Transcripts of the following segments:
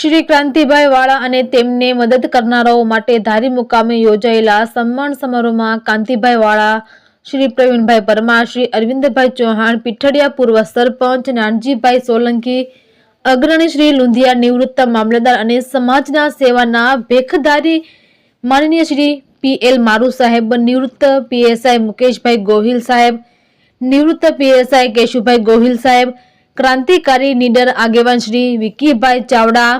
શ્રી ક્રાંતિભાઈ વાળા અને તેમને મદદ કરનારાઓ માટે ધારી મુકામે યોજાયેલા સન્માન સમારોહમાં કાંતિભાઈ વાળા, શ્રી પ્રવીણભાઈ પરમાર, શ્રી અરવિંદભાઈ ચૌહાણ પીઠડિયા, પૂર્વ સરપંચ નાનજીભાઈ સોલંકી, અગ્રણી શ્રી લુંધિયા, નિવૃત્ત મામલતદાર અને સમાજના સેવાના ભેખધારી માનનીય શ્રી PL મારુ સાહેબ, નિવૃત્ત PSI મુકેશભાઈ ગોહિલ સાહેબ, નિવૃત્ત PSI કેશુભાઈ ગોહિલ સાહેબ, ક્રાંતિકારી નીડર આગેવાન શ્રી વિકીભાઈ ચાવડા,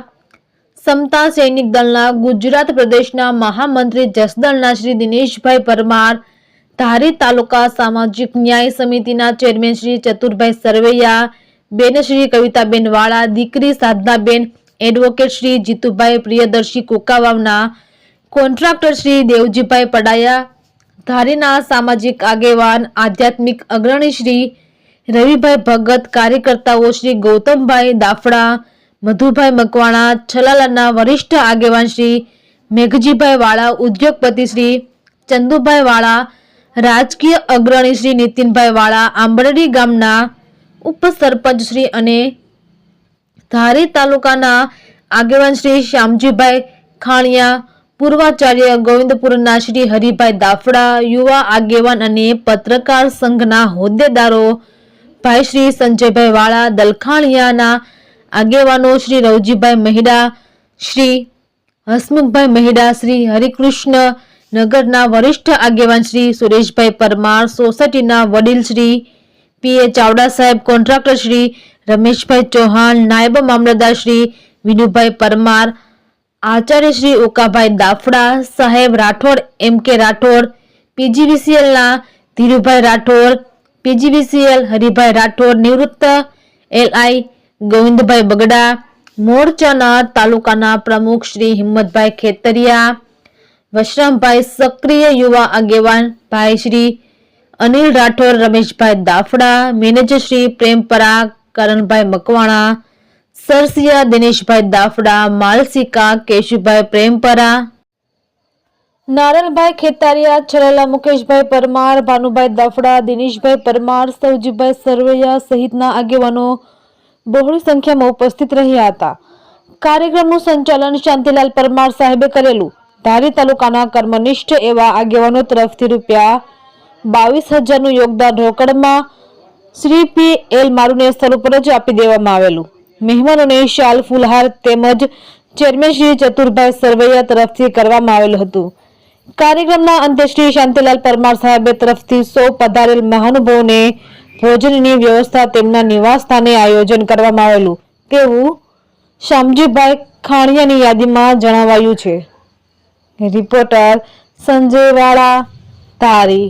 સમતા સૈનિક દળના ગુજરાત પ્રદેશના મહામંત્રી જસદળના શ્રી દિનેશભાઈ પરમાર, ધારી તાલુકા સામાજિક ન્યાય સમિતિના ચેરમેન શ્રી ચતુરભાઈ સરવૈયા, બેન શ્રી કવિતાબેન વાળા, દીકરી સાધનાબેન, એડવોકેટ શ્રી જીતુભાઈ પ્રિયદર્શી કુકાવાવના, કોન્ટ્રાક્ટર શ્રી દેવજીભાઈ પડાયા, ધારીના સામાજિક આગેવાન આધ્યાત્મિક અગ્રણી શ્રી રવિભાઈ ભગત, કાર્યકર્તાઓ શ્રી ગૌતમભાઈ દાફડા, મધુભાઈ મકવાણા, છલાલાના વરિષ્ઠ આગેવાન શ્રી મેઘજીભાઈ વાળા, ઉદ્યોગપતિ શ્રી ચંદુભાઈ વાળા, રાજકીય અગ્રણી શ્રી નીતિનભાઈ વાળા, આંબરડી ગામના ઉપસરપંચ શ્રી અને ધારી તાલુકાના આગેવાન શ્રી શ્યામજીભાઈ ખાણિયા, પૂર્વાચાર્ય ગોવિંદપુરના શ્રી હરિભાઈ દાફડા, યુવા આગેવાન અને પત્રકાર સંઘના હોદ્દેદારો ભાઈ શ્રી સંજયભાઈ વાળા, દલખાણિયાના આગેવાનો શ્રી રવજીભાઈ મહેડા, શ્રી હસમુખભાઈ મહેડા, શ્રી હરિકૃષ્ણ નગરના વરિષ્ઠ આગેવાન શ્રી સુરેશભાઈ પરમાર, સોસાયટીના વડીલ શ્રી PA ચાવડા સાહેબ, કોન્ટ્રાક્ટર શ્રી રમેશભાઈ ચૌહાણ, નાયબ મામલતદાર શ્રી વિનુભાઈ પરમાર, આચાર્ય શ્રી ઉકાભાઈ દાફડા સાહેબ, રાઠોડ MK રાઠોડ, PGVCLના ધીરુભાઈ રાઠોડ, PGVCL હરિભાઈ રાઠોડ, નિવૃત્ત LI ગોવિંદભાઈ બગડા, મોરચાના તાલુકાના પ્રમુખ શ્રી હિંમતભાઈ ખેતરિયા, વશરામભાઈ, સક્રિય યુવા આગેવાન ભાઈ શ્રી અનિલ રાઠોડ, રમેશભાઈ દાફડા, મેનેજર શ્રી પ્રેમપરા કરણભાઈ મકવાણા, સરસિયા દિનેશભાઈ દાફડા, માલસિકા કેશુભાઈ પ્રેમપરા, નારણભાઈ ખેતારિયા, છલાલા મુકેશભાઈ પરમાર, ભાનુભાઈ દાફડા, દિનેશભાઈ પરમાર, સૌજીભાઈ સરવૈયા સહિતના આગેવાનો બહોળી સંખ્યામાં ઉપસ્થિત રહ્યા હતા. કાર્યક્રમનું સંચાલન શાંતિલાલ પરમાર સાહેબે કરેલું. ધારી તાલુકાના કર્મનિષ્ઠ એવા આગેવાનો તરફથી ₹22,000નું યોગદાન રોકડમાં શ્રી PL મારુને સ્થળ ઉપર જ આપી દેવામાં આવેલું. મહેમાનોને શાલ, ફૂલહાર તેમજ ચેરમેન શ્રી ચતુરભાઈ સરવૈયા તરફથી કરવામાં આવેલું હતું. કાર્યક્રમના અંતે શ્રી શાંતિલાલ પરમાર સાહેબ તરફથી સૌ પધારેલ મહાનુભાવોને ભોજનની વ્યવસ્થા તેમના નિવાસ સ્થાને આયોજન કરવામાં આવેલું તેવું શ્યામજીભાઈ ખાણિયાની યાદીમાં જણાવાયું છે. રિપોર્ટર સંજય વાળા, ધારી.